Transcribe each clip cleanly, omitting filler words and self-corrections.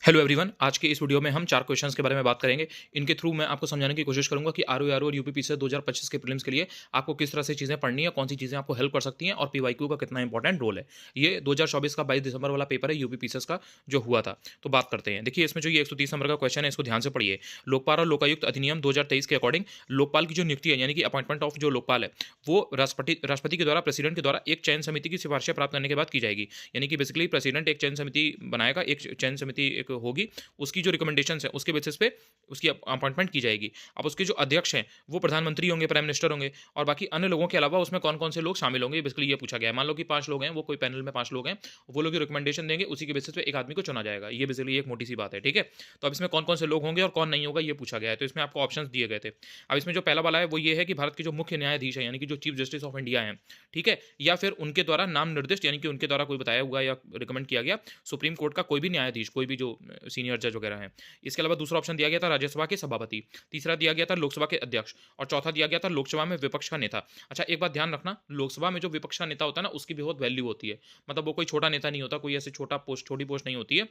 Hello everyone, आज के इस वीडियो में हम 4 क्वेश्चंस के बारे में बात करेंगे। इनके थ्रू मैं आपको समझाने की कोशिश करूंगा कि आरओ और यूपीपीसीएस 2025 के प्रीलिम्स के लिए आपको किस तरह से चीज़ें पढ़नी है, कौन सी चीज़ें आपको हेल्प कर सकती हैं और पीवाईक्यू का कितना इंपॉर्टेंट रोल है। ये 2024 का 22 दिसंबर वाला पेपर है यूपीपीसीएस का जो हुआ था। तो बात करते हैं। देखिए, इसमें जो ये 130 नंबर का क्वेश्चन है, इसको ध्यान से पढ़िए। लोकपाल और लोकायुक्त अधिनियम 2023 के अकॉर्डिंग लोकपाल की जो नियुक्ति है, यानी कि अपॉइंटमेंट ऑफ जो लोकपाल है, वो राष्ट्रपति के द्वारा, प्रेसिडेंट के द्वारा एक चयन समिति की सिफारिशें प्राप्त करने के बाद की जाएगी। यानी कि बेसिकली प्रेसिडेंट एक चयन समिति बनाएगा, एक चयन समिति एक होगी, उसकी जो रिकमेंडेशंस है उसके बेसिस पे उसकी अपॉइंटमेंट की जाएगी। अब उसके जो अध्यक्ष हैं वो प्रधानमंत्री होंगे, प्राइम मिनिस्टर होंगे, और बाकी अन्य लोगों के अलावा उसमें कौन कौन से लोग शामिल होंगे, बेसिकली ये पूछा गया है। मान लो कि 5 लोग हैं, वो कोई पैनल में 5 लोग हैं, वो लोग रिकमेंडेशन देंगे, उसी के बेसिस पे एक आदमी को चुना जाएगा। ये बेसिकली एक मोटी सी बात है, ठीक है। तो अब इसमें कौन कौन से लोग होंगे और कौन नहीं होगा, ये पूछा गया है। तो इसमें आपको ऑप्शन दिए गए थे। अब इसमें जो पहला वाला है वो ये है कि भारत के जो मुख्य न्यायाधीश है, यानी कि जो चीफ जस्टिस ऑफ इंडिया है, ठीक है, या फिर उनके द्वारा नाम निर्दिष्ट, यानी कि उनके द्वारा कोई बताया हुआ या रिकमेंड किया गया सुप्रीम कोर्ट का कोई भी न्यायाधीश, कोई भी जो सीनियर जज वगैरह है। इसके अलावा दूसरा ऑप्शन दिया गया था राज्यसभा के सभापति, तीसरा दिया गया था लोकसभा के अध्यक्ष, और चौथा दिया गया था लोकसभा में विपक्ष का नेता। अच्छा, एक बात ध्यान रखना, लोकसभा में जो विपक्ष का नेता होता है ना, उसकी भी बहुत वैल्यू होती है। मतलब वो कोई छोटा नेता नहीं होता, कोई ऐसे छोटी पोस्ट नहीं होती है,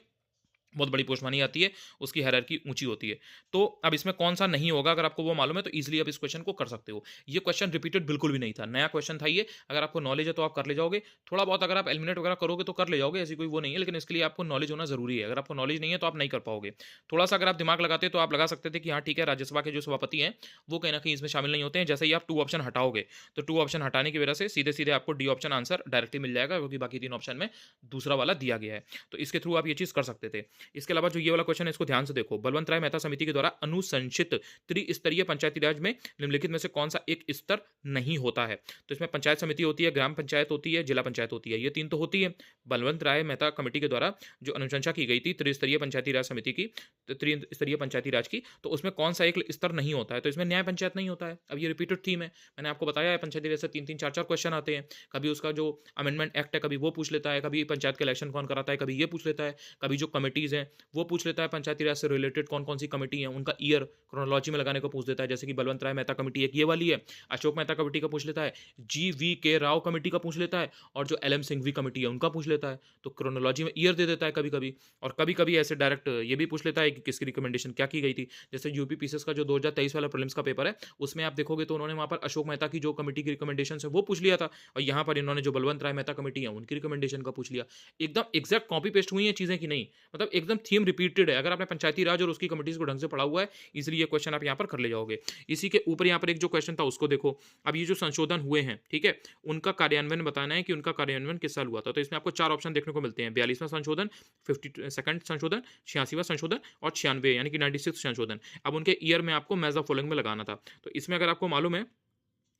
बहुत बड़ी पोस्ट मानी जाती है, उसकी हायरार्की ऊंची होती है। तो अब इसमें कौन सा नहीं होगा, अगर आपको वो मालूम है तो इजीली आप इस क्वेश्चन को कर सकते हो। ये क्वेश्चन रिपीटेड बिल्कुल भी नहीं था, नया क्वेश्चन था ये। अगर आपको नॉलेज है तो आप कर ले जाओगे, थोड़ा बहुत अगर आप एलिमिनेट वगैरह करोगे तो कर ले जाओगे, ऐसी कोई वो नहीं है, लेकिन इसके लिए आपको नॉलेज होना जरूरी है। अगर आपको नॉलेज नहीं है तो आप नहीं कर पाओगे। थोड़ा सा अगर आप दिमाग लगाते तो आप लगा सकते थे कि हाँ ठीक है, राज्यसभा के जो सभापति हैं वो कहीं ना कहीं इसमें शामिल नहीं होते हैं। जैसे ही आप 2 ऑप्शन हटाओगे, तो 2 ऑप्शन हटाने की वजह से सीधे सीधे आपको डी ऑप्शन आंसर डायरेक्टली मिल जाएगा, क्योंकि बाकी 3 ऑप्शन में दूसरा वाला दिया गया है। तो इसके थ्रू आप ये चीज कर सकते थे। इसके अलावा जो ये वाला क्वेश्चन है, इसको ध्यान से देखो। बलवंत राय मेहता समिति के द्वारा अनुशंसित त्रिस्तरीय पंचायती राज में निम्नलिखित में से कौन सा एक स्तर नहीं होता है। तो इसमें पंचायत समिति होती है, ग्राम पंचायत होती है, जिला पंचायत होती है, ये 3 तो होती है। बलवंत राय मेहता कमेटी के द्वारा जो अनुशंसा की गई थी त्रिस्तरीय पंचायती राज समिति की, त्रिस्तरीय पंचायती राज की, तो उसमें कौन सा एक स्तर नहीं होता है। तो इसमें न्याय पंचायत नहीं होता है। अब ये रिपीटेड थीम है, मैंने आपको बताया है, पंचायती राज से 3-3 4-4 क्वेश्चन आते हैं। कभी उसका जो अमेंडमेंट एक्ट है, कभी वो पूछ लेता है, कभी पंचायत का इलेक्शन कौन कराता है, कभी ये पूछ लेता है, कभी जो कमिटीज हैं वो पूछ लेता है, पंचायती राज से रिलेटेड कौन कौन सी कमेटी है उनका ईयर क्रोनोलॉजी में लगाने को पूछ देता है। जैसे कि बलवंत राय मेहता कमेटी एक ये वाली है, अशोक मेहता कमेटी का पूछ लेता है, GV राव कमेटी का पूछ लेता है, और जो LM सिंघवी कमेटी है उनका पूछ लेता है। तो क्रोनोलॉजी में ईयर दे देता है कभी कभी, और कभी कभी ऐसे डायरेक्ट ये भी पूछ लेता है कि किसकी रिकमेंडेशन क्या की गई थी। जैसे यूपीपीसीएस का जो 2023 वाला प्रीलिम्स का पेपर है, उसमें आप देखोगे तो उन्होंने वहां पर अशोक मेहता की जो कमेटी की रिकमेंडेशन है वो पूछ लिया था, और यहाँ पर इन्होंने जो बलवंत राय मेहता कमेटी है उनकी रिकमेंडेशन का पूछ लिया। एकदम एग्जैक्ट कॉपी पेस्ट हुई है चीजें कि नहीं, मतलब एकदम थीम रिपीटेड है। अगर आपने पंचायती राज और उसकी कमिटीज को ढंग से पढ़ा हुआ है, इसलिए ये क्वेश्चन आप यहाँ पर कर ले जाओगे। इसी के ऊपर यहाँ पर एक जो क्वेश्चन था उसको देखो। अब ये जो संशोधन हुए हैं, ठीक है, उनका कार्यान्वयन बताना है कि उनका कार्यान्वयन किस साल हुआ था। तो इसमें आपको 4 ऑप्शन देखने को मिलते हैं: 42वां संशोधन, 52nd संशोधन, 86वां संशोधन और 96 यानी कि 96 संशोधन। अब उनके ईयर में आपको मैच द फॉलोइंग में लगाना था। तो इसमें अगर आपको मालूम है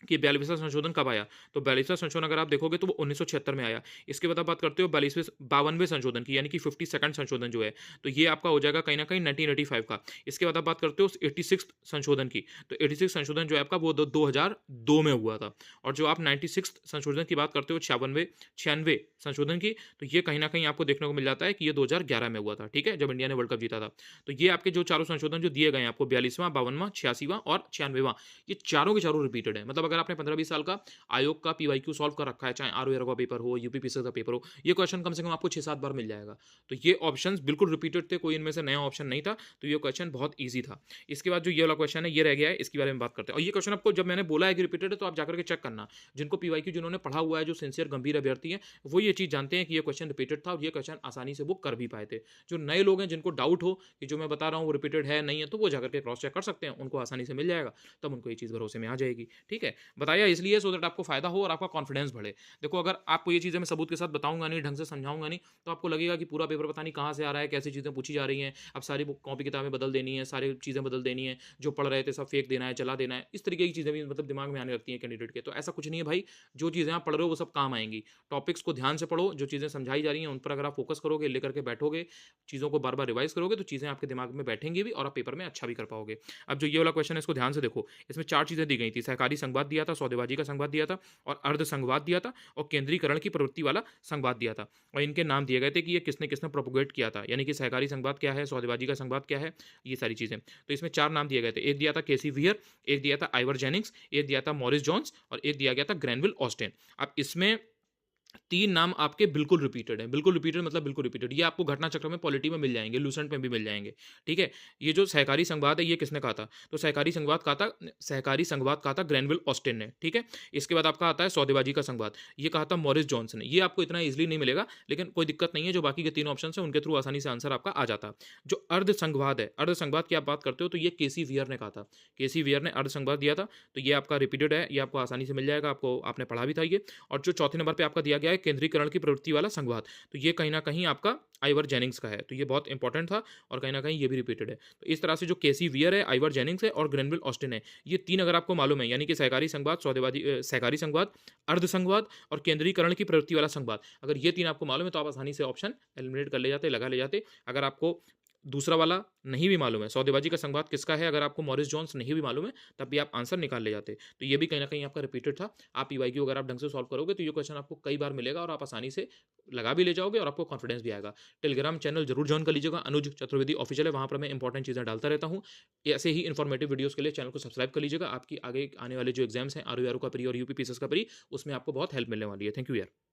कि 42वां संशोधन कब आया, तो 42वां संशोधन अगर आप देखोगे तो वो 1976 में आया। इसके बाद आप बात करते हो 52वें संशोधन की, यानी कि 52nd संशोधन जो है, तो ये आपका हो जाएगा कहीं ना कहीं 1985 का। इसके बाद आप बात करते हो 86th संशोधन की, तो 86 संशोधन जो है आपका वो 2002 में हुआ था। और जो आप 96 संशोधन की बात करते हो, 96वें संशोधन की, तो ये कहीं ना कहीं आपको देखने को मिल जाता है कि ये 2011 में हुआ था, ठीक है, जब इंडिया ने वर्ल्ड कप जीता था। तो ये आपके जो चारों संशोधन जो दिए गए हैं आपको, 42वां, 52वां, 86वां और 96वां, ये चारों के चारों रिपीटेड है। मतलब अगर आपने 15-20 साल का आयोग का पीवाईक्यू सॉल्व कर रखा है, चाहे आरओ का पेपर हो, यूपीपीसीएस का पेपर हो, ये क्वेश्चन कम से कम आपको 6-7 बार मिल जाएगा। तो ये ऑप्शंस बिल्कुल रिपीटेड थे, कोई इनमें से नया ऑप्शन नहीं था, तो ये क्वेश्चन बहुत ईजी था। इसके बाद जो ये वाला क्वेश्चन है ये रह गया है, इसके बारे में बात करते हैं। और ये क्वेश्चन आपको जब मैंने बोला है कि रिपीटेड है, तो आप जाकर के चेक करना। जिनको पीवाईक्यू जिन्होंने पढ़ा हुआ है, जो सिंसियर गंभीर अभ्यर्थी है, वो ये चीज जानते हैं कि ये क्वेश्चन रिपीटेड था और ये क्वेश्चन आसानी से वो कर भी पाए थे। जो नए लोग हैं, जिनको डाउट हो कि जो मैं बता रहा हूँ वो रिपीटेड है नहीं है, तो वो जाकर के क्रॉस चेक कर सकते हैं, उनको आसानी से मिल जाएगा, तब उनको ये चीज भरोसे में आ जाएगी। ठीक है, बताया इसलिए सो दैट आपको फायदा हो और आपका कॉन्फिडेंस बढ़े। देखो, अगर आपको ये चीजें मैं सबूत के साथ बताऊंगा नहीं, ढंग से समझाऊंगा नहीं, तो आपको लगेगा कि पूरा पेपर पता नहीं कहाँ से आ रहा है, कैसी चीजें पूछी जा रही हैं, अब सारी कॉपी किताबें बदल देनी है, सारी चीजें बदल देनी है, जो पढ़ रहे थे सब फेंक देना है, चला देना है, इस तरीके की चीजें भी मतलब दिमाग में आने लगती हैं कैंडिडेट के। तो ऐसा कुछ नहीं है भाई, जो चीजें आप पढ़ रहे हो वो सब काम आएंगी। टॉपिक्स को ध्यान से पढ़ो, जो चीजें समझाई जा रही हैं उन पर अगर आप फोकस करोगे, लेकर के बैठोगे, चीजों को बार बार रिवाइज करोगे, तो चीजें आपके दिमाग में बैठेंगी भी और आप पेपर में अच्छा भी कर पाओगे। अब जो ये वाला क्वेश्चन है इसको ध्यान से देखो। इसमें 4 चीजें दी गई थी: सहकारी संघवाद दिया था, सौदेबाजी का संघवाद दिया था, और अर्ध संघवाद दिया था, और केंद्रीकरण की प्रवृत्ति वाला संघवाद दिया था। और इनके नाम दिए गए थे कि ये किसने किसने प्रोपोगेट किया था, यानी कि सहकारी संघवाद क्या है, सौदेबाजी का संघवाद क्या है, ये सारी चीजें। तो इसमें 4 नाम दिए गए थे। एक दिया था केसी वियर, एक दिया था आइवर जेनिंग्स, एक दिया था मॉरिस जॉन्स, और एक दिया गया था ग्रैनविल ऑस्टिन। अब इसमें 3 नाम आपके बिल्कुल रिपीटेड हैं, बिल्कुल रिपीटेड मतलब बिल्कुल रिपीटेड। ये आपको घटना चक्र में, पॉलिटी में मिल जाएँगे, लूसेंट में भी मिल जाएँगे, ठीक है? ये जो सहकारी संघवाद है, ये किसने कहा था? तो सहकारी संघवाद कहा था ग्रैनविल ऑस्टिन ने, ठीक है? इसके बाद आपका आता है सौदेबाजी का संघवाद, ये कहा था मॉरिस जॉन्स ने। ये आपको इतना ईज़िली नहीं मिलेगा, लेकिन कोई दिक्कत नहीं है, जो बाकी के 3 ऑप्शंस हैं, उनके थ्रू आसानी से आंसर आपका आ जाता। जो अर्ध संघवाद है, अर्ध संघवाद की आप बात करते हो, तो ये केसी वियर ने कहा था। केसी वियर ने अर्ध संघवाद दिया था, तो ये आपका रिपीटेड है, ये आपको आसानी से मिल जाएगा, आपको आपने पढ़ा भी था ये। और जो चौथे नंबर पे आपका दिया गया है केंद्रीकरण की प्रवृत्ति वाला संघवाद, तो ये कहीं न कहीं आपका आइवर जेनिंग्स का है, तो ये बहुत इंपॉर्टेंट था और कहीं न कहीं ये भी रिपीटेड है। तो इस तरह से जो केसी वियर है, आइवर जेनिंग्स है और ग्रेनविल ऑस्टिन है, ये 3 अगर आपको मालूम है, यानी कि सहकारी संघवाद, सहकारी संघवाद, अर्ध संघवाद और केंद्रीकरण की प्रवृत्ति वाला संघवाद, अगर ये 3 आपको मालूम है, तो आप आसानी से ऑप्शन एलिमिनेट कर ले जाते, लगा ले जाते। अगर आपको दूसरा वाला नहीं भी मालूम है, सौदेबाजी का संघवाद किसका है, अगर आपको मॉरिस जॉन्स नहीं भी मालूम है, तब भी आप आंसर निकाल ले जाते। तो ये भी कहीं न कहीं आपका रिपीटेड था। आप पीवाईक्यू अगर आप ढंग से सॉल्व करोगे, तो ये क्वेश्चन आपको कई बार मिलेगा और आप आसानी से लगा भी ले जाओगे और आपको कॉन्फिडेंस भी आएगा। टेलीग्राम चैनल ज़रूर जॉइन कर लीजिएगा, अनुज चतुर्वेदी ऑफिशियल है, वहाँ पर मैं इंपॉर्टेंट चीज़ें डालता रहता हूँ। ऐसे ही इन्फॉर्मेटिव वीडियोज़ के लिए चैनल को सब्सक्राइब कर लीजिएगा। आपकी आगे आने वाले जो एग्ज़ाम्स हैं, आरओ का प्री और यूपी पीसीएस का प्री, उसमें आपको बहुत हेल्प मिलने वाली है। थैंक यू यार।